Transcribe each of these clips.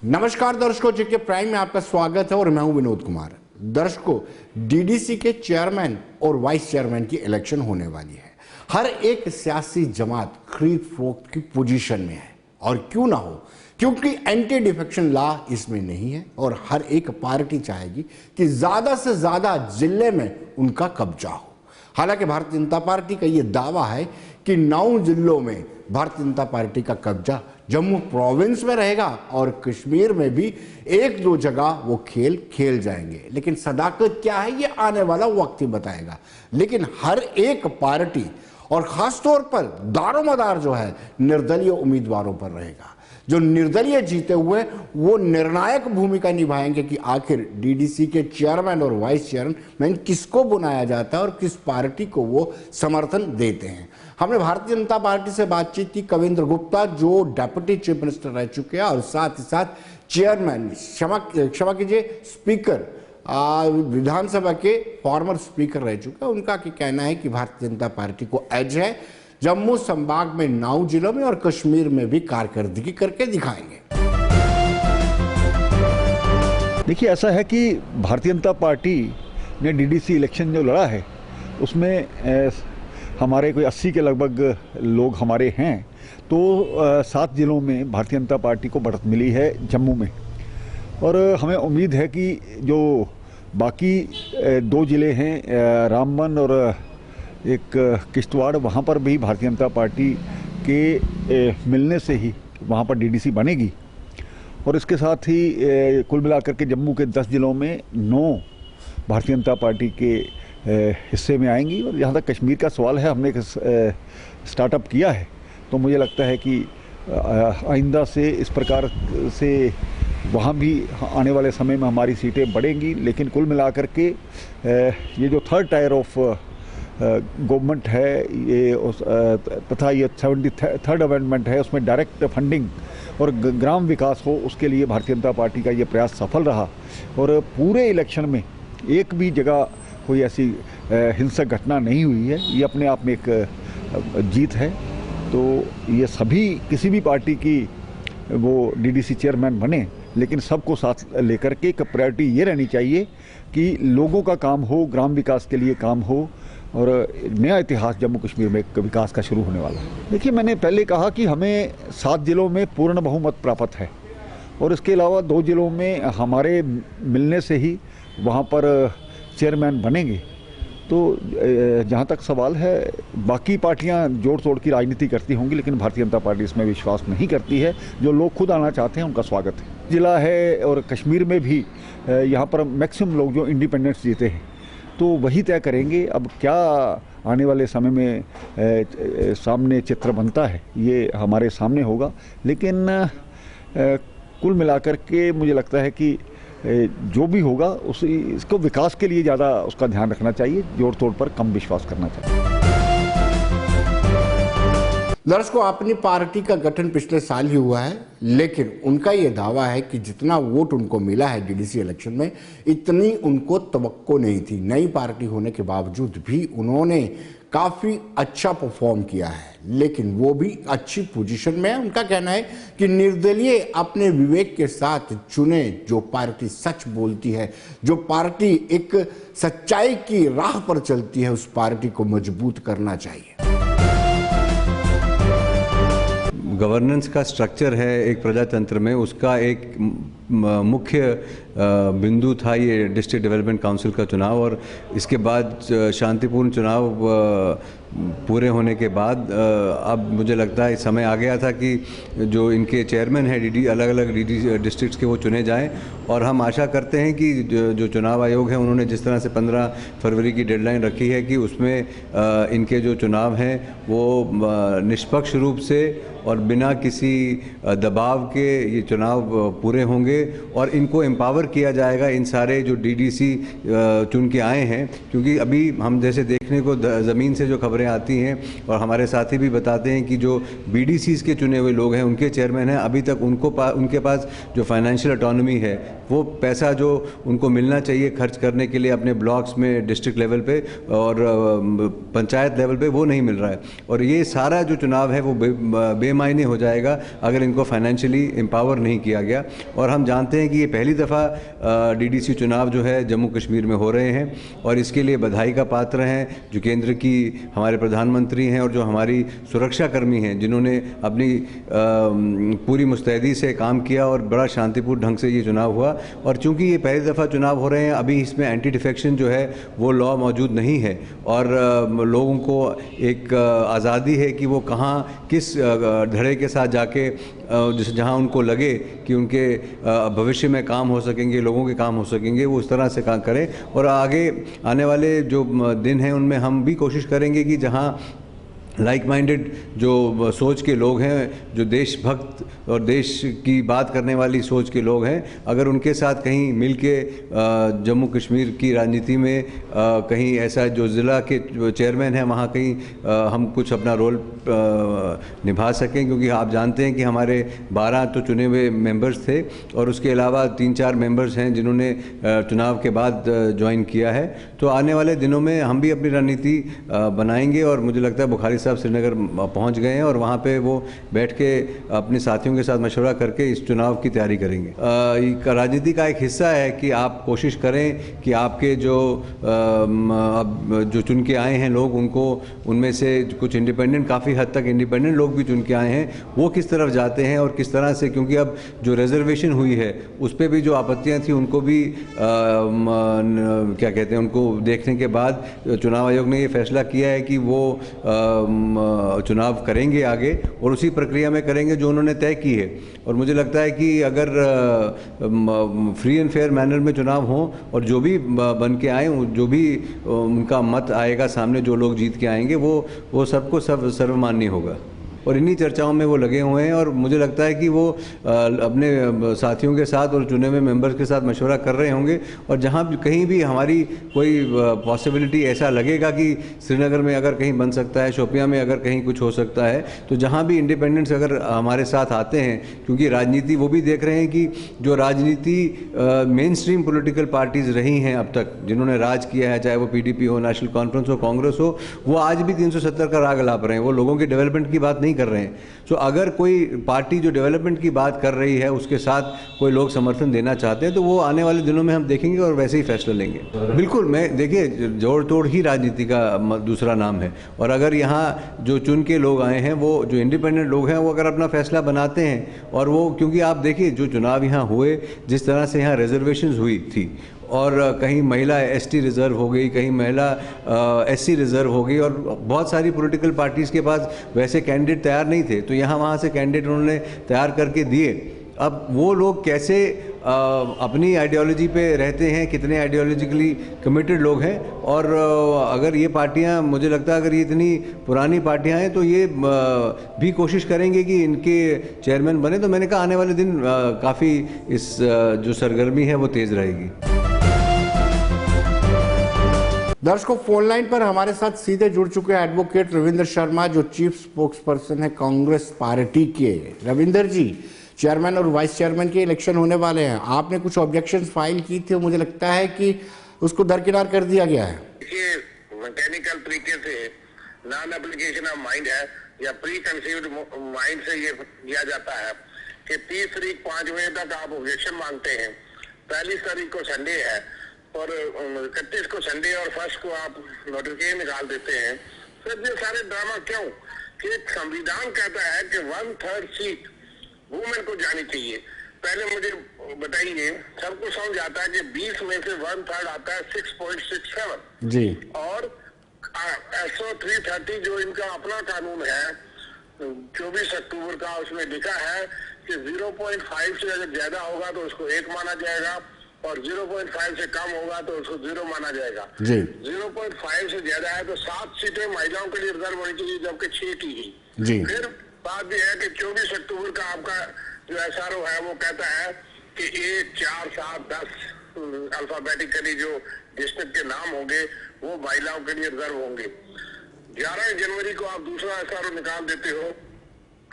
नमस्कार दर्शकों, जेके प्राइम में आपका स्वागत है और मैं हूं विनोद कुमार। दर्शकों, डीडीसी के चेयरमैन और वाइस चेयरमैन की इलेक्शन होने वाली है। हर एक सियासी जमात खरीद फरोख्त की पोजीशन में है और क्यों ना हो, क्योंकि एंटी डिफेक्शन लॉ इसमें नहीं है और हर एक पार्टी चाहेगी कि ज्यादा से ज्यादा जिले में उनका कब्जा हो। हालांकि भारतीय जनता पार्टी का यह दावा है कि 9 जिलों में भारतीय जनता पार्टी का कब्जा जम्मू प्रोविंस में रहेगा और कश्मीर में भी 1-2 जगह वो खेल जाएंगे। लेकिन सदाकत क्या है ये आने वाला वक्त ही बताएगा। लेकिन हर एक पार्टी और खासतौर पर दारोमदार जो है निर्दलीय उम्मीदवारों पर रहेगा। जो निर्दलीय जीते हुए वो निर्णायक भूमिका निभाएंगे कि आखिर डीडीसी के चेयरमैन और वाइस चेयरमैन किसको बुलाया जाता है और किस पार्टी को वो समर्थन देते हैं। हमने भारतीय जनता पार्टी से बातचीत की। कविंद्र गुप्ता जो डेप्यूटी चीफ मिनिस्टर रह चुके हैं और साथ ही साथ चेयरमैन क्षमा कीजिए स्पीकर विधानसभा के फॉर्मर स्पीकर रह चुके हैं, उनका क्या कहना है कि भारतीय जनता पार्टी को एज है। जम्मू संभाग में 9 जिलों में और कश्मीर में भी कारकर्दगी करके दिखाएंगे। देखिए, ऐसा है कि भारतीय जनता पार्टी ने डीडीसी इलेक्शन जो लड़ा है उसमें हमारे कोई 80 के लगभग लोग हमारे हैं। तो 7 जिलों में भारतीय जनता पार्टी को बढ़त मिली है जम्मू में, और हमें उम्मीद है कि जो बाकी 2 जिले हैं रामबन और एक किश्तवाड़, वहाँ पर भी भारतीय जनता पार्टी के मिलने से ही वहाँ पर डीडीसी बनेगी। और इसके साथ ही कुल मिलाकर के जम्मू के 10 जिलों में 9 भारतीय जनता पार्टी के हिस्से में आएंगी। और जहाँ तक कश्मीर का सवाल है, हमने एक स्टार्टअप किया है, तो मुझे लगता है कि आइंदा से इस प्रकार से वहाँ भी आने वाले समय में हमारी सीटें बढ़ेंगी। लेकिन कुल मिलाकर के ये जो 3rd टायर ऑफ गवर्नमेंट है ये तथा ये 73rd अमेंडमेंट है, उसमें डायरेक्ट फंडिंग और ग्राम विकास हो, उसके लिए भारतीय जनता पार्टी का ये प्रयास सफल रहा। और पूरे इलेक्शन में एक भी जगह कोई ऐसी हिंसक घटना नहीं हुई है। ये अपने आप में एक जीत है। तो ये सभी किसी भी पार्टी की वो डीडीसी चेयरमैन बने, लेकिन सबको साथ लेकर के एक प्रायोरिटी ये रहनी चाहिए कि लोगों का काम हो, ग्राम विकास के लिए काम हो और नया इतिहास जम्मू कश्मीर में विकास का शुरू होने वाला है। देखिए, मैंने पहले कहा कि हमें 7 जिलों में पूर्ण बहुमत प्राप्त है और इसके अलावा 2 जिलों में हमारे मिलने से ही वहाँ पर चेयरमैन बनेंगे। तो जहाँ तक सवाल है, बाकी पार्टियाँ जोड़ तोड़ की राजनीति करती होंगी, लेकिन भारतीय जनता पार्टी इसमें विश्वास नहीं करती है। जो लोग खुद आना चाहते हैं उनका स्वागत है। जिला है और कश्मीर में भी यहाँ पर मैक्सिमम लोग जो इंडिपेंडेंट्स जीते हैं, तो वही तय करेंगे। अब क्या आने वाले समय में सामने चित्र बनता है ये हमारे सामने होगा। लेकिन कुल मिलाकर के मुझे लगता है कि जो भी होगा इसको विकास के लिए ज़्यादा उसका ध्यान रखना चाहिए, जोड़ तोड़ पर कम विश्वास करना चाहिए। दर्शकों, अपनी पार्टी का गठन पिछले साल ही हुआ है, लेकिन उनका ये दावा है कि जितना वोट उनको मिला है डीडीसी इलेक्शन में, इतनी उनको तवक्को नहीं थी। नई पार्टी होने के बावजूद भी उन्होंने काफ़ी अच्छा परफॉर्म किया है, लेकिन वो भी अच्छी पोजीशन में है। उनका कहना है कि निर्दलीय अपने विवेक के साथ चुने, जो पार्टी सच बोलती है, जो पार्टी एक सच्चाई की राह पर चलती है, उस पार्टी को मजबूत करना चाहिए। गवर्नेंस का स्ट्रक्चर है एक प्रजातंत्र में, उसका एक मुख्य बिंदु था ये डिस्ट्रिक्ट डेवलपमेंट काउंसिल का चुनाव। और इसके बाद शांतिपूर्ण चुनाव पूरे होने के बाद अब मुझे लगता है समय आ गया था कि जो इनके चेयरमैन हैं अलग अलग डिस्ट्रिक्ट्स के वो चुने जाएं। और हम आशा करते हैं कि जो चुनाव आयोग है उन्होंने जिस तरह से 15 फरवरी की डेडलाइन रखी है कि उसमें इनके जो चुनाव हैं वो निष्पक्ष रूप से और बिना किसी दबाव के ये चुनाव पूरे होंगे और इनको एम्पावर किया जाएगा। इन सारे जो डीडीसी चुन के आए हैं, क्योंकि अभी हम जैसे देखने को ज़मीन से जो खबरें आती हैं और हमारे साथी भी बताते हैं कि जो बीडीसीज़ के चुने हुए लोग हैं, उनके चेयरमैन हैं, अभी तक उनके पास जो फाइनेंशियल ऑटोनॉमी है वो पैसा जो उनको मिलना चाहिए खर्च करने के लिए अपने ब्लॉक्स में डिस्ट्रिक्ट लेवल पे और पंचायत लेवल पे, वो नहीं मिल रहा है। और ये सारा जो चुनाव है वो बेमायने हो जाएगा अगर इनको फाइनेंशियली एम्पावर नहीं किया गया। और हम जानते हैं कि ये पहली दफ़ा डीडीसी चुनाव जो है जम्मू कश्मीर में हो रहे हैं और इसके लिए बधाई का पात्र हैं जो केंद्र की हमारे प्रधानमंत्री हैं और जो हमारी सुरक्षा कर्मी हैं, जिन्होंने अपनी पूरी मुस्तैदी से काम किया और बड़ा शांतिपूर्ण ढंग से ये चुनाव हुआ। और चूंकि ये पहली दफ़ा चुनाव हो रहे हैं, अभी इसमें एंटी डिफेक्शन जो है वो लॉ मौजूद नहीं है और लोगों को एक आज़ादी है कि वो कहाँ किस धड़े के साथ जाके जहाँ उनको लगे कि उनके भविष्य में काम हो सकेंगे, लोगों के काम हो सकेंगे, वो उस तरह से काम करें। और आगे आने वाले जो दिन हैं उनमें हम भी कोशिश करेंगे कि जहाँ लाइक माइंडेड जो सोच के लोग हैं, जो देशभक्त और देश की बात करने वाली सोच के लोग हैं, अगर उनके साथ कहीं मिल के जम्मू कश्मीर की राजनीति में कहीं ऐसा जो ज़िला के चेयरमैन हैं वहाँ कहीं हम कुछ अपना रोल निभा सकें। क्योंकि आप जानते हैं कि हमारे 12 तो चुने हुए मेंबर्स थे और उसके अलावा 3-4 मेंबर्स हैं जिन्होंने चुनाव के बाद ज्वाइन किया है। तो आने वाले दिनों में हम भी अपनी रणनीति बनाएंगे और मुझे लगता है बुखारी साहब श्रीनगर पहुंच गए हैं और वहां पे वो बैठ के अपने साथियों के साथ मशवरा करके इस चुनाव की तैयारी करेंगे। राजनीति का एक हिस्सा है कि आप कोशिश करें कि आपके जो चुन के आए हैं लोग, उनको उनमें से कुछ इंडिपेंडेंट, काफ़ी हद तक इंडिपेंडेंट लोग भी चुन के आए हैं, वो किस तरफ जाते हैं और किस तरह से, क्योंकि अब जो रिजर्वेशन हुई है उस पर भी जो आपत्तियाँ थी उनको भी क्या कहते हैं, उनको देखने के बाद चुनाव आयोग ने ये फैसला किया है कि वो चुनाव करेंगे आगे और उसी प्रक्रिया में करेंगे जो उन्होंने तय की है। और मुझे लगता है कि अगर फ्री एंड फेयर मैनर में चुनाव हो और जो भी बन के आए, जो भी उनका मत आएगा सामने, जो लोग जीत के आएंगे, वो सबको सर्वमान्य होगा। और इन्हीं चर्चाओं में वो लगे हुए हैं और मुझे लगता है कि वो अपने साथियों के साथ और चुने हुए मेंबर्स के साथ मशवरा कर रहे होंगे। और जहाँ भी कहीं भी हमारी कोई पॉसिबिलिटी ऐसा लगेगा कि श्रीनगर में अगर कहीं बन सकता है, शोपियां में अगर कहीं कुछ हो सकता है, तो जहाँ भी इंडिपेंडेंट्स अगर हमारे साथ आते हैं, क्योंकि राजनीति वो भी देख रहे हैं कि जो राजनीति मेन स्ट्रीम पोलिटिकल पार्टीज़ रही हैं अब तक, जिन्होंने राज किया है, चाहे वो PDP हो, नेशनल कॉन्फ्रेंस हो, कांग्रेस हो, वो आज भी 370 का राग अलाप रहे हैं। वो लोगों के डेवलपमेंट की बात नहीं कर रहे हैं। तो अगर कोई पार्टी जो डेवलपमेंट की बात कर रही है उसके साथ कोई लोग समर्थन देना चाहते हैं, तो वो आने वाले दिनों में हम देखेंगे और वैसे ही फैसला लेंगे। बिल्कुल, मैं देखिए, जोड़ तोड़ ही राजनीति का दूसरा नाम है। और अगर यहाँ जो चुन के लोग आए हैं, वो जो इंडिपेंडेंट लोग हैं, वो अगर अपना फैसला बनाते हैं और वो, क्योंकि आप देखिए जो चुनाव यहाँ हुए, जिस तरह से यहाँ रिजर्वेशंस हुई थी और कहीं महिला ST रिज़र्व हो गई, कहीं महिला SC रिज़र्व हो गई और बहुत सारी पॉलिटिकल पार्टीज़ के पास वैसे कैंडिडेट तैयार नहीं थे, तो यहाँ वहाँ से कैंडिडेट उन्होंने तैयार करके दिए। अब वो लोग कैसे अपनी आइडियोलॉजी पे रहते हैं, कितने आइडियोलॉजिकली कमिटेड लोग हैं। और अगर ये पार्टियां, मुझे लगता है अगर ये इतनी पुरानी पार्टियां हैं तो ये भी कोशिश करेंगे कि इनके चेयरमैन बने। तो मैंने कहा आने वाले दिन काफ़ी इस जो सरगर्मी है वो तेज़ रहेगी। दर्शकों, फोन लाइन पर हमारे साथ सीधे जुड़ चुके हैं एडवोकेट रविंद्र शर्मा, जो चीफ स्पोक्स पर्सन है कांग्रेस पार्टी के। रविंद्र जी, चेयरमैन और वाइस चेयरमैन के इलेक्शन होने वाले हैं, आपने कुछ ऑब्जेक्शन फाइल की थी, मुझे लगता है कि उसको दरकिनार कर दिया गया है। ये मैकेनिकल तरीके से नॉन एप्लीकेशन ऑफ माइंड है या प्री कंसीव्ड माइंड से ये किया जाता है कि 30 तारीख 5 बजे तक आप ऑब्जेक्शन मांगते हैं, 41 तारीख को संडे है और 31 को संडे और 1 को आप नोटिफिकेशन निकाल देते हैं। फिर ये सारे ड्रामा क्यों? कि संविधान कहता है कि 1/3 सीट वुमेन को जानी चाहिए। पहले मुझे बताइए, सबको समझ आता है कि 20 में से 1/3 आता है 6.67 जी। और SO 330 जो इनका अपना कानून है 24 अक्टूबर का, उसमें लिखा है कि 0.5 से अगर ज्यादा होगा तो उसको 1 माना जाएगा और 0.5 से कम होगा तो उसको 0 माना जाएगा। जी। 0.5 से ज्यादा है तो 7 सीटें महिलाओं के लिए रिजर्व होनी चाहिए, जबकि 6 की गई। जी। फिर बात यह है कि 24 अक्टूबर का आपका जो SRO है वो कहता है कि 1, 4, 7, 10 अल्फाबेटिकली जो डिस्ट्रिक्ट के नाम होंगे वो महिलाओं के लिए रिजर्व होंगे। 11 जनवरी को आप दूसरा SRO निकाल देते हो,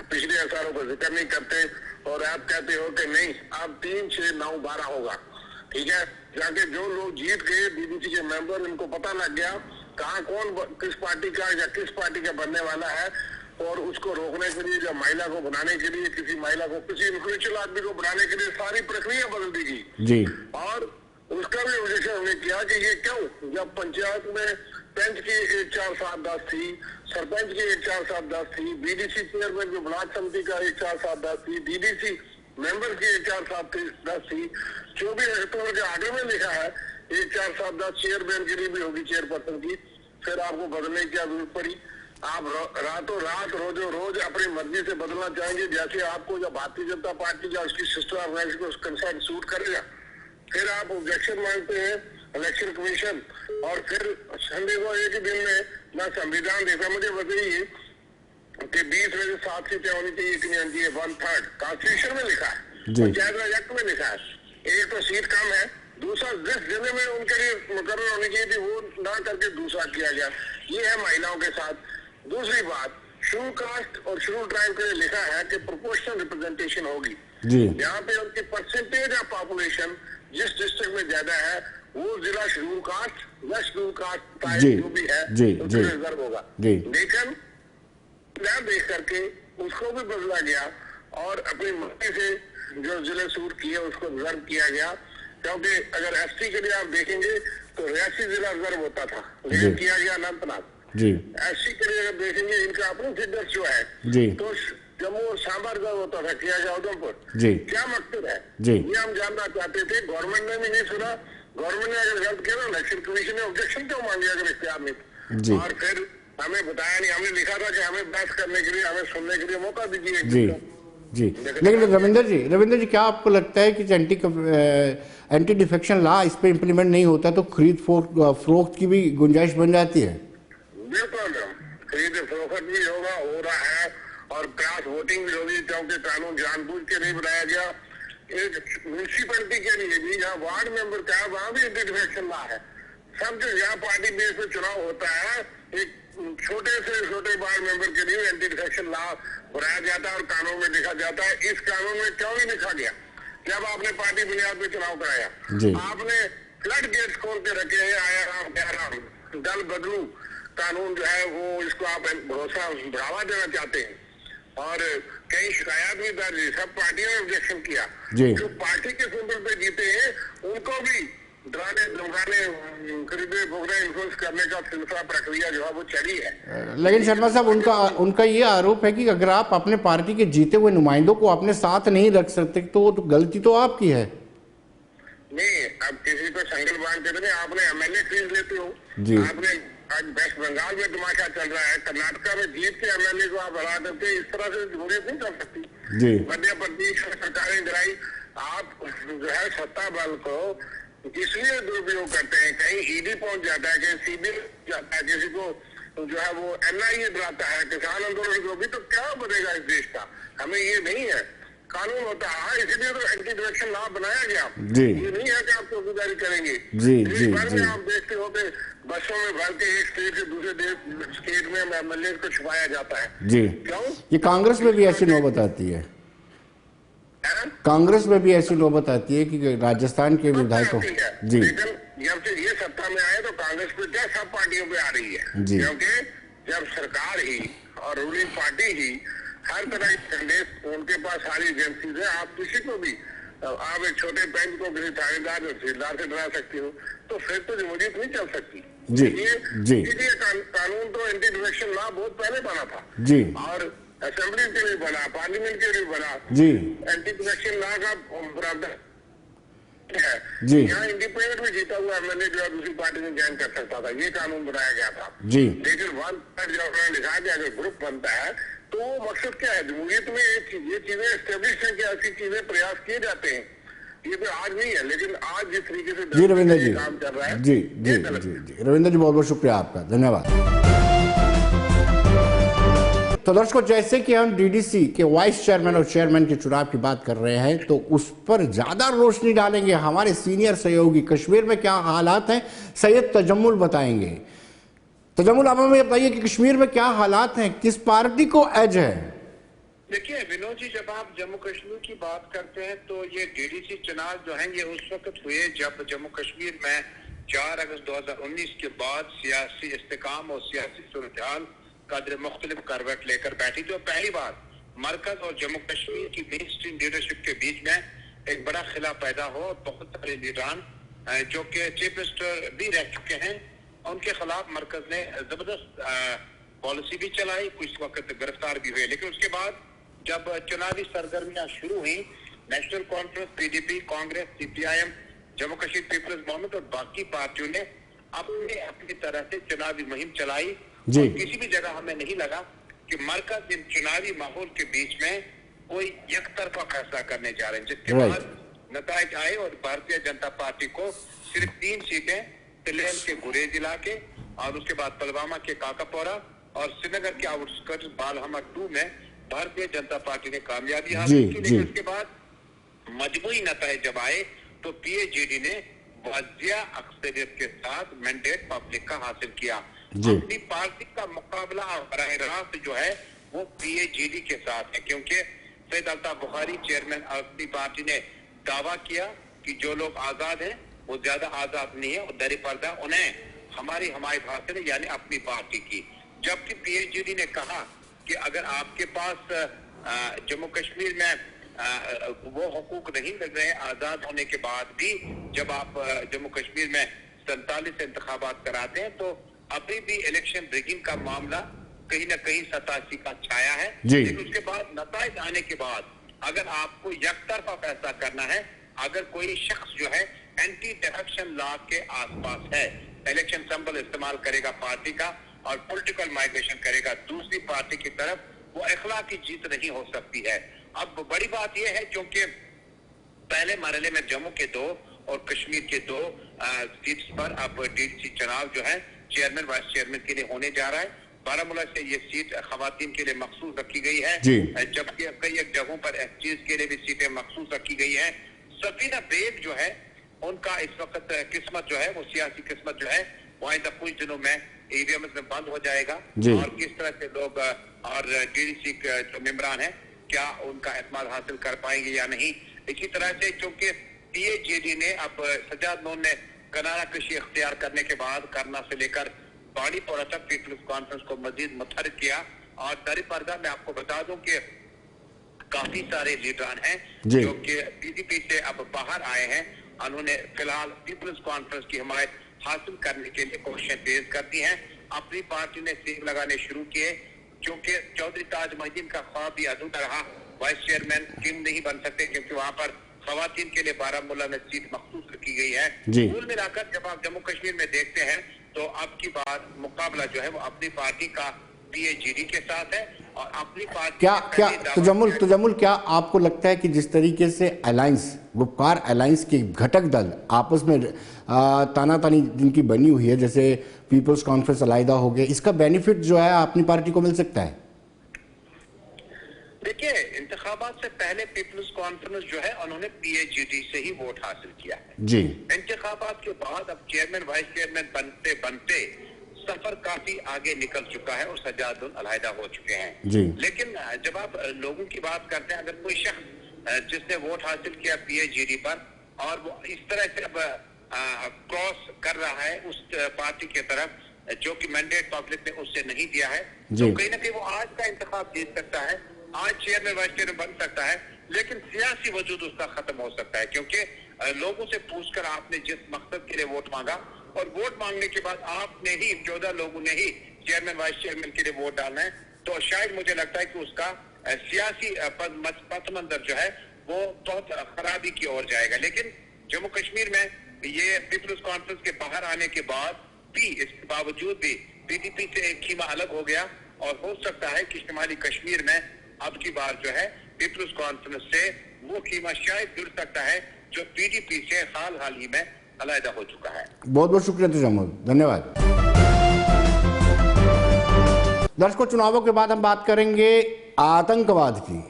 पिछले SRO का जिक्र नहीं करते और आप कहते हो कि नहीं अब 3, 6, 9, 12 होगा, ठीक है। जाके जो लोग जीत गए डीडीसी के मेंबर, इनको पता लग गया कहाँ कौन किस पार्टी का या किस पार्टी का बनने वाला है, और उसको रोकने के लिए या महिला को बनाने के लिए, किसी महिला को, किसी इन्फ्लुएंशियल आदमी को बनाने के लिए सारी प्रक्रिया बदल दी गई जी। और उसका भी ऑब्जेक्शन हमने किया कि ये क्यों, जब पंचायत में पंच की 1, 4, 7, 10 थी, सरपंच की 1, 4, 7, 10 थी, बीडीसी चेयरमैन जो ब्लॉक समिति का 1, 4, 7, 10 थी, डीडीसी मेंबर की 1, 4, 7, 10 थी। 24 अक्टूबर के आगे में लिखा है 1, 4, 7, 10 चेयरमैन के लिए भी होगी, चेयरपर्सन की। फिर आपको बदलने की जरूरत पड़ी, आप रातों रात रोजों रोज अपनी मर्जी से बदलना चाहेंगे, जैसे आपको जब भारतीय जनता पार्टी या उसकी सिस्टर ऑर्गेनाइजेशन को कंसर्न सूट करेगा। फिर आप ऑब्जेक्शन मांगते हैं इलेक्शन कमीशन, और फिर संडे को एक ही दिन में ना संविधान देखा। मुझे बताइए कि 20 में से 7 सीटें होनी चाहिए, इतनी होनी चाहिए, 1/3 कॉन्स्टिट्यूशन में लिखा है, पंचायत राज एक्ट में लिखा है। एक तो सीट कम है, दूसरा जिस जिले में उनके लिए मुकर्रर होनी चाहिए थी वो ना करके दूसरा किया गया। ये है महिलाओं के साथ। दूसरी बात, शेड्यूल कास्ट और शेड्यूल ट्राइब के लिए लिखा है कि प्रोपोर्शनल रिप्रेजेंटेशन होगी, यहाँ पे उनकी परसेंटेज ऑफ पॉपुलेशन जिस डिस्ट्रिक्ट में ज्यादा है वो जिला शेड्यूल कास्ट या शेड्यूल कास्ट जो भी है उसको रिजर्व होगा। लेकिन न देख करके उसको भी बदला गया और अपनी मर्जी से जो जिले सूट किए उसको रिजर्व किया गया। क्योंकि अगर एसटी के लिए आप देखेंगे तो रियासी जिला रिजर्व होता था, लेकिन किया गया अनंतनाग। एससी के लिए अगर देखेंगे इनका अपना फिगर जो है तो जम्मू और सांबा रिजर्व होता था, किया गया उधमपुर। क्या मकसद है ये हम जानना चाहते थे। गवर्नमेंट ने भी नहीं सुना। गवर्नमेंट ने अगर गलत किया ना, इलेक्शन कमीशन ने ऑब्जेक्शन क्यों मांगी अगर इख्तियार नहीं, और फिर हमें बताया नहीं। हमने लिखा था कि हमें बहस करने के लिए, हमें सुनने के लिए मौका दीजिए जी। लेकिन रविंदर जी क्या आपको लगता है कि एंटी डिफेक्शन लॉ इस पे इम्प्लीमेंट नहीं होता तो खरीद फरोख्त की भी गुंजाइश बन जाती है? बिल्कुल, खरीद फरोख्त भी होगा, हो रहा है, और क्रॉस वोटिंग भी होगी, क्योंकि कानून जानबूझ के नहीं बनाया गया। एक म्यूनसिपैलिटी के लिए भी जहाँ वार्ड मेंबर का है वहाँ भी एंटी डिफेक्शन लॉ है। सब जो यहाँ पार्टी बेस पे चुनाव होता है, एक छोटे से छोटे वार्ड मेंबर के लिए एंटी डिफेक्शन लॉ बनाया जाता है और कानून में लिखा जाता है। इस कानून में क्यों नहीं लिखा गया? जब आपने पार्टी बुनियाद पे चुनाव कराया, आपने फ्लड गेट्स खोल के रखे हैं, आया राम क्या राम, दल बदलू कानून जो है वो, इसको आप भरोसा बढ़ावा देना चाहते हैं, और कई शिकायत भी दर्ज हुई, सब पार्टियों ने ऑब्जेक्शन किया। जो पार्टी के सिंबल पे जीते हैं उनको भी डराने धमकाने, खरीदने भोगने, इन्फ्लुएंस करने का सिलसिला प्रक्रिया जो है वो चली है। लेकिन शर्मा साहब उनका ये आरोप है कि अगर आप अपने पार्टी के जीते हुए नुमाइंदों को अपने साथ नहीं रख सकते तो गलती तो आपकी है। नहीं, अब किसी को संगल बांध के नहीं, आपने एमएलए खरीद लेते हो। आपने आज वेस्ट बंगाल में तमाशा चल रहा है, कर्नाटका में जीत के एमएलए को आप हरा करके इस तरह से जमहूरियत नहीं चल सकती। मध्य प्रदेश में सरकारें गिराई, आप जो है सत्ता बल को इसलिए दुरुपयोग करते हैं। कहीं ईडी पहुंच जाता है, कहीं सीबीआई जाता है, किसी को जो है वो एनआईए बुलाता है, किसान आंदोलन को भी, तो क्या बनेगा इस देश का? हमें ये नहीं है, कानून होता है, इसीलिए तो एंटी डिफेक्शन लॉ बनाया गया। ये नहीं है कि आप चौकीदारी करेंगे। इस बार में आप देखते हो कि बसों में भर के एक स्टेट से दूसरे स्टेट में एमएलए को छुपाया जाता है। क्यों? ये कांग्रेस में भी ऐसी नौबत आती है। कांग्रेस में भी ऐसी नौबत आती है कि राजस्थान के विधायकों लेकिन जब से ये सत्ता में आए तो कांग्रेस पे क्या सब पार्टियों पे आ रही है, क्योंकि जब सरकार ही और रूलिंग पार्टी ही हर तरह के संदेश उनके पास सारी एजेंसीज है। आप किसी को भी, आप एक छोटे बैंक को किसी थानेदार तहसीलदार से डरा सकते हो, तो फिर तो जमहूरियत नहीं चल सकती। इसलिए कानून तो एंटी डिफेक्शन लॉ बहुत पहले बना था, और असेंबली के लिए बना, पार्लियामेंट के लिए बना। एंटी डिफेक्शन लॉ का प्रावधान है। यहाँ इंडिपेंडेंट में जीता हुआ एमएलए जो है दूसरी पार्टी में ज्वाइन कर सकता था, ये कानून बनाया गया था। लेकिन 1/3 जब उन्होंने लिखा कि अगर ग्रुप बनता है तो मकसद क्या है? जमहूरियत में ये चीजें एस्टेब्लिश है कि ऐसी चीजें प्रयास किए जाते हैं। ये तो आज नहीं है, लेकिन आज जिस तरीके से रविंदर जी काम कर रहा है। रविंदर जी बहुत बहुत शुक्रिया आपका, धन्यवाद। तो दर्शकों, जैसे कि हम डीडीसी के वाइस चेयरमैन और चेयरमैन के चुनाव की बात कर रहे हैं तो उस पर ज्यादा रोशनी डालेंगे हमारे सीनियर सहयोगी। कश्मीर में क्या हालात हैं, सैयद तजम्मुल बताएंगे। तजम्मुल, आप हमें बताइए कि कश्मीर में क्या हालात हैं, किस पार्टी को एज है? देखिए विनोद जी, जब आप जम्मू कश्मीर की बात करते हैं तो ये डीडीसी चुनाव जो है ये उस वक्त हुए जब जम्मू कश्मीर में 4 अगस्त 2019 के बाद सियासी इस्तेकाम और सियासी सूरत-ए-हाल कदर मुख्तलिफ करवट लेकर बैठी थी। और पहली बार मरकज और जम्मू कश्मीर की मेन स्ट्रीम लीडरशिप के बीच में एक बड़ा खिला पैदा हो और बहुत सारे लीडरान जो कि चीफ मिनिस्टर भी रह चुके हैं, उनके खिलाफ मरकज ने जबरदस्त पॉलिसी भी चलाई, कुछ वक्त गिरफ्तार भी हुए। लेकिन उसके बाद जब चुनावी सरगर्मियां शुरू हुई, national conference, PDP, Congress, CPIM, Jammu Kashmir people's movement और बाकी पार्टियों ने अपनी तरह से चुनावी मुहिम चलाई। और किसी भी जगह हमें नहीं लगा कि मरकज इन चुनावी माहौल के बीच में कोई एकतरफा फैसला करने जा रहे हैं, जिसके बाद नतायज आए और भारतीय जनता पार्टी को सिर्फ 3 सीटें पिलेन के गुरेज इलाके और उसके बाद पुलवामा के काकापोरा और श्रीनगर के आउटस्कर्ट्स बालहमा 2 में भारतीय जनता पार्टी ने कामयाबी हासिल की। लेकिन उसके बाद मजमूई नतायज जब आए तो पीएजीडी ने वाजिया अक्सरियत के साथ मैंडेट पब्लिक का हासिल किया। अपनी पार्टी का मुकाबला बराह रास्त जो है वो पीएजीडी के साथ है, क्योंकि सैयद अल्ताफ बुखारी चेयरमैन अपनी पार्टी ने दावा किया कि जो लोग आजाद हैं वो ज्यादा आजाद नहीं है और दरी पर्दा उन्हें हमारी हमायत हासिल है, यानी अपनी पार्टी की। जबकि पीएचडी ने कहा कि अगर आपके पास जम्मू कश्मीर में वो हुकूक नहीं मिल रहे आजाद होने के बाद भी, जब आप जम्मू कश्मीर में 47 इंतखाबात कराते हैं तो अभी भी इलेक्शन रिगिंग का मामला कहीं ना कहीं 87 का छाया है। लेकिन उसके बाद नतायज आने के बाद अगर आपको यकतरफा फैसला करना है, अगर कोई शख्स जो है एंटी डिफेक्शन लॉ के आसपास है, इलेक्शन सिंबल इस्तेमाल करेगा पार्टी का और पॉलिटिकल माइग्रेशन करेगा दूसरी पार्टी की तरफ, वो अखलाक की जीत नहीं हो सकती है। अब बड़ी बात यह है क्योंकि पहले मरहले में जम्मू के 2 और कश्मीर के 2 सीट्स पर अब डीडीसी चुनाव जो है चेयरमैन वाइस चेयरमैन के लिए होने जा रहा है। बारामूला से ये सीट खवातीन के लिए मखसूस रखी गई है, जबकि कई एक जगहों पर एसटीज के लिए भी सीटें मखसूस रखी गई है। सफीना बेग जो है उनका इस वक्त किस्मत जो है वो सियासी किस्मत जो है वो आइंदा कुछ दिनों में ईवीएम में बंद हो जाएगा और किस तरह से लोग और डीडीसी जो मेंबरान है क्या उनका एतमाद हासिल कर पाएंगे या नहीं। इसी तरह से क्योंकि पीएजीडी ने अब सजाद नून ने कनारा कृषि इख्तियार करने के बाद करना से लेकर बाड़ीपोरा तक पीपल्स कॉन्फ्रेंस को मजीद मुतहरिक किया और दरी पर्दा में आपको बता दूं कि काफी सारे लीडरान हैं जो कि पीडीपी से अब बाहर आए हैं। उन्होंने फिलहाल पीपल्स कॉन्फ्रेंस की हिमायत हासिल करने के लिए कोशिशें तेज कर दी हैं। अपनी पार्टी ने सीट लगाने शुरू किए क्योंकि चौधरी ताज मोहिद्दीन का ख्वाब भी अधूरा रहा, वाइस चेयरमैन किम नहीं बन सकते क्योंकि वहां पर खवातीन के लिए बारामूला में सीट मखसूस रखी गई है। कुल मिलाकर जब आप जम्मू कश्मीर में देखते हैं तो अब की बार मुकाबला जो है वो अपनी पार्टी का पीएजीडी के साथ है और अपनी पार्टी क्या तजम्मुल क्या आपको लगता है कि जिस तरीके से अलायंस वकार अलायंस के घटक दल आपस में तानातानी जिनकी बनी हुई है, जैसे पीपल्स कॉन्फ्रेंस अलहदा हो गए, इसका बेनिफिट जो है अपनी पार्टी को मिल सकता है? देखिए, इंतखाबात से पहले पीपल्स कॉन्फ्रेंस जो है उन्होंने पीएजीडी से ही वोट हासिल किया है जी। इंतखाबात के बाद अब चेयरमैन वाइस चेयरमैन बनते बनते सफर काफी आगे निकल चुका है और सजाद अलहदा हो चुके हैं जी। लेकिन जब आप लोगों की बात करते हैं, अगर कोई शख्स जिसने वोट हासिल किया पीएजीडी पर और वो इस तरह से अब क्रॉस कर रहा है उस पार्टी की तरफ जो कि मैंडेट पब्लिक ने उससे नहीं दिया है, तो कहीं ना कहीं वो आज का इंतखाब जीत सकता है, आज चेयरमैन वाइस चेयरमैन बन सकता है, लेकिन सियासी वजूद उसका खत्म हो सकता है क्योंकि लोगों से पूछकर आपने जिस मकसद के लिए वोट मांगा और वोट मांगने के बाद आपने ही 14 लोगों ने ही चेयरमैन वाइस चेयरमैन के लिए वोट डालना है, तो शायद मुझे लगता है कि उसका सियासी पथ मंजर जो है वो बहुत खराबी की ओर जाएगा। लेकिन जम्मू कश्मीर में ये पीपल्स कॉन्फ्रेंस के बाहर आने के बाद भी, इसके बावजूद भी पीडीपी से एक खीमा अलग हो गया और हो सकता है कि शुमाली कश्मीर में अब की बार जो है पीपल्स कॉन्फ्रेंस से वो खीमा शायद जुड़ सकता है जो पीडीपी से हाल ही में अलहदा हो चुका है। बहुत बहुत शुक्रिया तजम्मुल, धन्यवाद। दर्शकों, चुनावों के बाद हम बात करेंगे आतंकवाद की।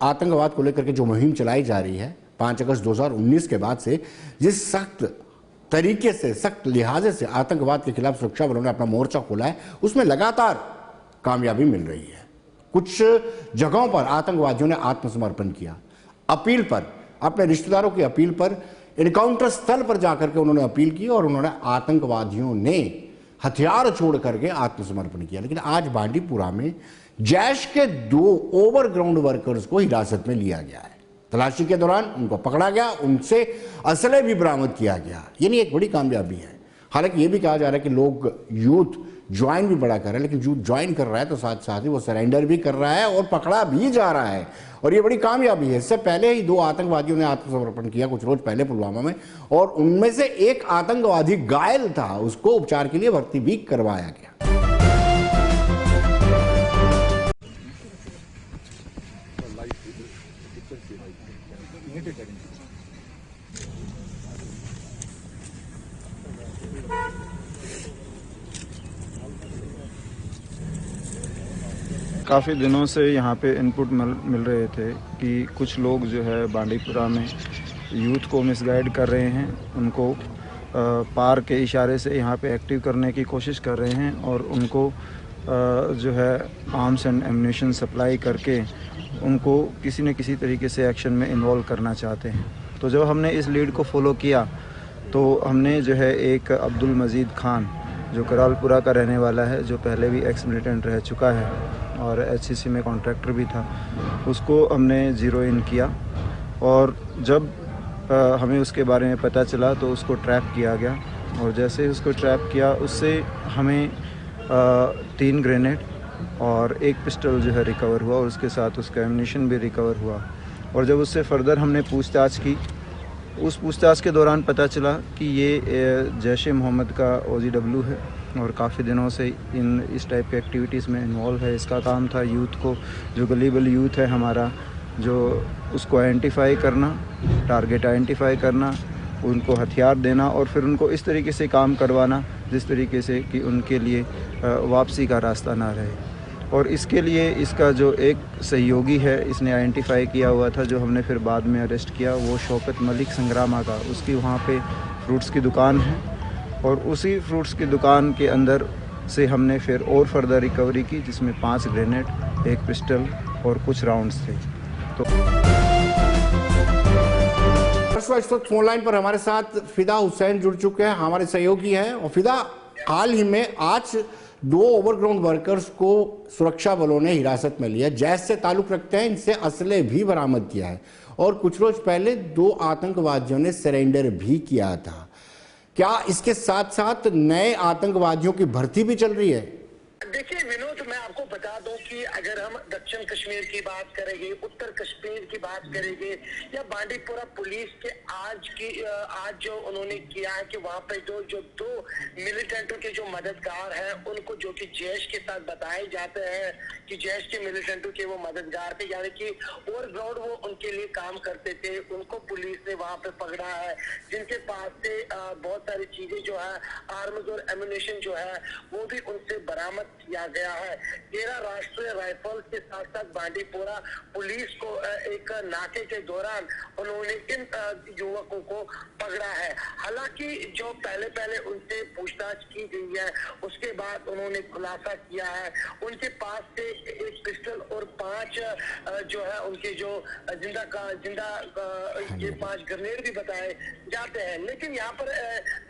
आतंकवाद को लेकर के जो मुहिम चलाई जा रही है 5 अगस्त 2019 के बाद से, जिस सख्त तरीके से, सख्त लिहाजे से आतंकवाद के खिलाफ सुरक्षा बलों ने अपना मोर्चा खोला है, उसमें लगातार कामयाबी मिल रही है। कुछ जगहों पर आतंकवादियों ने आत्मसमर्पण किया। अपील पर, अपने रिश्तेदारों की अपील पर, एनकाउंटर स्थल पर जाकर के उन्होंने अपील की और उन्होंने आतंकवादियों ने हथियार छोड़ करके आत्मसमर्पण किया। लेकिन आज बांडीपुरा में जैश के 2 ओवरग्राउंड वर्कर्स को हिरासत में लिया गया है। तलाशी के दौरान उनको पकड़ा गया, उनसे असले भी बरामद किया गया। यानी एक बड़ी कामयाबी है। हालांकि ये भी कहा जा रहा है कि लोग यूथ ज्वाइन भी बड़ा कर रहे हैं, लेकिन यूथ ज्वाइन कर रहा है तो साथ साथ ही वो सरेंडर भी कर रहा है और पकड़ा भी जा रहा है, और ये बड़ी कामयाबी है। इससे पहले ही 2 आतंकवादियों ने आत्मसमर्पण किया कुछ रोज पहले पुलवामा में, और उनमें से एक आतंकवादी घायल था, उसको उपचार के लिए भर्ती भी करवाया गया। काफ़ी दिनों से यहाँ पे इनपुट मिल रहे थे कि कुछ लोग जो है बांडीपुरा में यूथ को मिसगाइड कर रहे हैं, उनको पार के इशारे से यहाँ पे एक्टिव करने की कोशिश कर रहे हैं और उनको जो है आर्म्स एंड एम्यूनिशन सप्लाई करके उनको किसी न किसी तरीके से एक्शन में इन्वॉल्व करना चाहते हैं। तो जब हमने इस लीड को फॉलो किया तो हमने जो है एक अब्दुल मजीद खान जो करालपुरा का रहने वाला है, जो पहले भी एक्स मिलिटेंट रह चुका है और एचसीसी में कॉन्ट्रैक्टर भी था, उसको हमने ज़ीरो इन किया। और जब हमें उसके बारे में पता चला तो उसको ट्रैप किया गया, और जैसे ही उसको ट्रैप किया उससे हमें 3 ग्रेनेड और 1 पिस्टल जो है रिकवर हुआ, और उसके साथ उसका एम्यूनिशन भी रिकवर हुआ। और जब उससे फर्दर हमने पूछताछ की, उस पूछताछ के दौरान पता चला कि ये जैश-ए-मोहम्मद का OGW है और काफ़ी दिनों से इस टाइप के एक्टिविटीज़ में इन्वॉल्व है। इसका काम था यूथ को, जो गलीबल यूथ है हमारा, जो उसको आइडेंटिफाई करना, टारगेट आइडेंटिफाई करना, उनको हथियार देना और फिर उनको इस तरीके से काम करवाना जिस तरीके से कि उनके लिए वापसी का रास्ता ना रहे। और इसके लिए इसका जो एक सहयोगी है, इसने आइडेंटिफाई किया हुआ था, जो हमने फिर बाद में अरेस्ट किया, वो शौकत मलिक संग्रामा का, उसकी वहाँ पे फ्रूट्स की दुकान है, और उसी फ्रूट्स की दुकान के अंदर से हमने फिर और फर्दर रिकवरी की, जिसमें 5 ग्रेनेड, 1 पिस्टल और कुछ राउंड्स थे। तो इस वक्त फोन लाइन पर हमारे साथ फिदा हुसैन जुड़ चुके हैं, हमारे सहयोगी हैं। और फिदा, हाल ही में आज 2 ओवरग्राउंड वर्कर्स को सुरक्षा बलों ने हिरासत में लिया, जैश से ताल्लुक रखते हैं, इनसे असले भी बरामद किया है, और कुछ रोज पहले 2 आतंकवादियों ने सरेंडर भी किया था। क्या इसके साथ साथ नए आतंकवादियों की भर्ती भी चल रही है? देखिए विनोद, मैं आपको बता दूं कि अगर हम दक्षिण कश्मीर की बात करेंगे, उत्तर कश्मीर की बात करेंगे, या बांडीपुरा पुलिस के आज जो उन्होंने किया है कि वहां पे जो 2 मिलिटेंटों के जो मददगार हैं, उनको जो कि जैश के साथ बताए जाते हैं कि जैश के मिलिटेंटों के वो मददगार थे, यानी कि ओवरग्राउंड वो उनके लिए काम करते थे, उनको पुलिस ने वहां पे पकड़ा है, जिनके पास से बहुत सारी चीजें जो है, आर्म्स और एम्यूनिशन जो है, वो भी उनसे बरामद किया गया है। 13 राष्ट्रीय राइफल के साथ साथ बांडीपुरा पुलिस को एक नाके के दौरान उन्होंने इन युवकों को पकड़ा है। हालांकि जो पहले उनसे पूछताछ की गई है, उसके बाद उन्होंने खुलासा किया है, उनके पास से 1 पिस्टल और 5 जो है उनके जो जिंदा ये 5 ग्रेनेड भी बताए जाते हैं। लेकिन यहाँ पर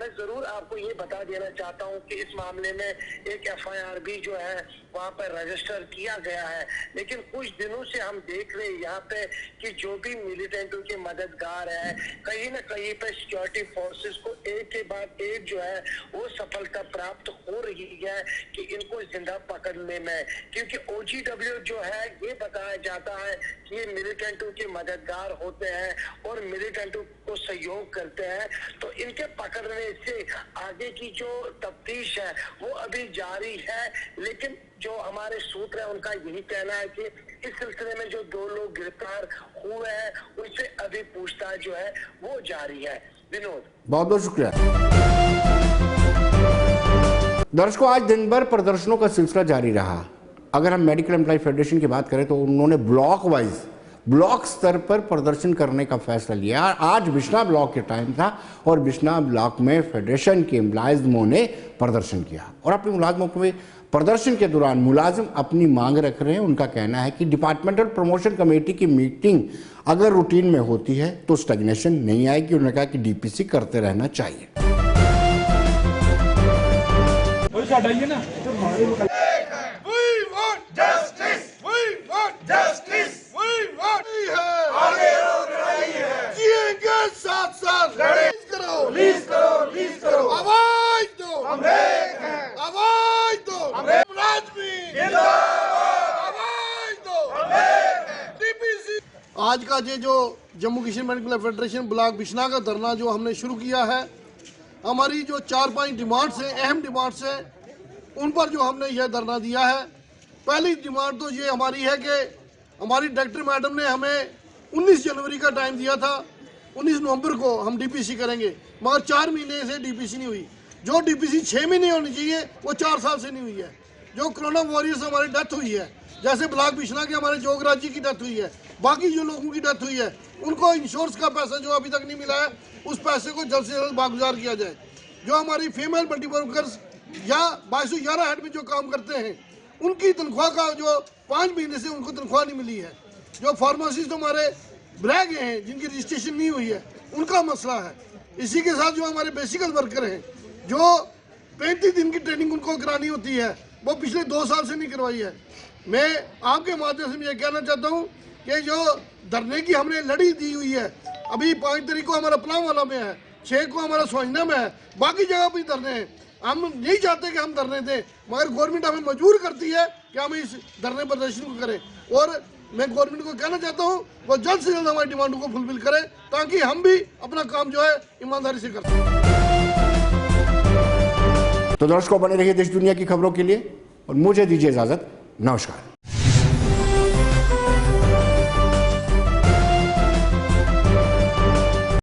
मैं जरूर आपको ये बता देना चाहता हूँ कि इस मामले में एक FIR भी जो है वहाँ पर रजिस्टर किया गया है। लेकिन कुछ दिनों से हम देख रहे हैं यहाँ पे कि जो भी मिलिटेंटों के मददगार है, कहीं न कहीं पे सिक्योरिटी फोर्सेस को एक के बाद एक जो है वो सफलता प्राप्त हो रही है कि इनको जिंदा पकड़ने में, क्योंकि OGW जो है ये बताया जाता है कि ये मिलिटेंटों के मददगार होते हैं और मिलिटेंटों को सहयोग करते हैं। तो इनके पकड़ने से आगे की जो तफ्तीश है वो अभी जारी है। लेकिन जो हमारे सूत्र है उनका यही कहना है कि इस सिलसिले में जो 2 लोग गिरफ्तार हुए हैं उनसे अभी पूछताछ जो है वो जारी है। विनोद, बहुत बहुत शुक्रिया। दर्शकों, आज दिन भर प्रदर्शनों का सिलसिला जारी रहा। अगर हम मेडिकल एम्प्लॉय फेडरेशन की बात करें तो उन्होंने ब्लॉक स्तर पर प्रदर्शन करने का फैसला लिया। आज बिश्ना ब्लॉक के टाइम था और बिश्ना ब्लॉक में फेडरेशन के मुलाजिमों ने प्रदर्शन किया और अपने मुलाजिमों में प्रदर्शन के दौरान मुलाजिम अपनी मांग रख रहे हैं। उनका कहना है कि डिपार्टमेंटल प्रमोशन कमेटी की मीटिंग अगर रूटीन में होती है तो स्टैग्नेशन नहीं आएगी। उन्होंने कहा कि डीपीसी करते रहना चाहिए। आज का ये जो Jammu Kashmir medical federation block Bishna का धरना जो हमने शुरू किया है, हमारी जो 4-5 डिमांड्स हैं, अहम डिमांड्स हैं, उन पर जो हमने यह धरना दिया है। पहली डिमांड तो ये हमारी है कि हमारी डायरेक्टर मैडम ने हमें 19 जनवरी का टाइम दिया था, 19 नवंबर को हम डीपीसी करेंगे, मगर 4 महीने से डीपीसी नहीं हुई। जो डीपीसी 6 महीने होनी चाहिए वो 4 साल से नहीं हुई है। जो कोरोना वॉरियर्स हमारी डेथ हुई है, जैसे ब्लॉक बिश्ना के हमारे जोगराज जी की डेथ हुई है, बाकी जो लोगों की डेथ हुई है, उनको इंश्योरेंस का पैसा जो अभी तक नहीं मिला है, उस पैसे को जल्द से जल्द बागुजार किया जाए। जो हमारी फीमेल मल्टीवर्कर्स या 2211 हेड में जो काम करते हैं, उनकी तनख्वाह का जो 5 महीने से उनको तनख्वाह नहीं मिली है। जो फार्मासिस्ट हमारे रह गए हैं, जिनकी रजिस्ट्रेशन नहीं हुई है, उनका मसला है। इसी के साथ जो हमारे बेसिकल वर्कर हैं, जो 35 दिन की ट्रेनिंग उनको करानी होती है, वो पिछले 2 साल से नहीं करवाई है। मैं आपके माध्यम से ये कहना चाहता हूँ कि जो धरने की हमने लड़ी दी हुई है, अभी 5 तारीख को हमारा पलांवाला में है, 6 को हमारा सोहना में है, बाकी जगह भी धरने हैं। हम नहीं चाहते कि हम धरने दें, मगर गवर्नमेंट हमें मजबूर करती है कि हम इस धरने प्रदर्शन को करें। और मैं गवर्नमेंट को कहना चाहता हूँ वो जल्द से जल्द हमारी डिमांडों को फुलफिल करे, ताकि हम भी अपना काम जो है ईमानदारी से कर सकें। तो दर्शकों, बने रहिए देश दुनिया की खबरों के लिए और मुझे दीजिए इजाजत। नमस्कार।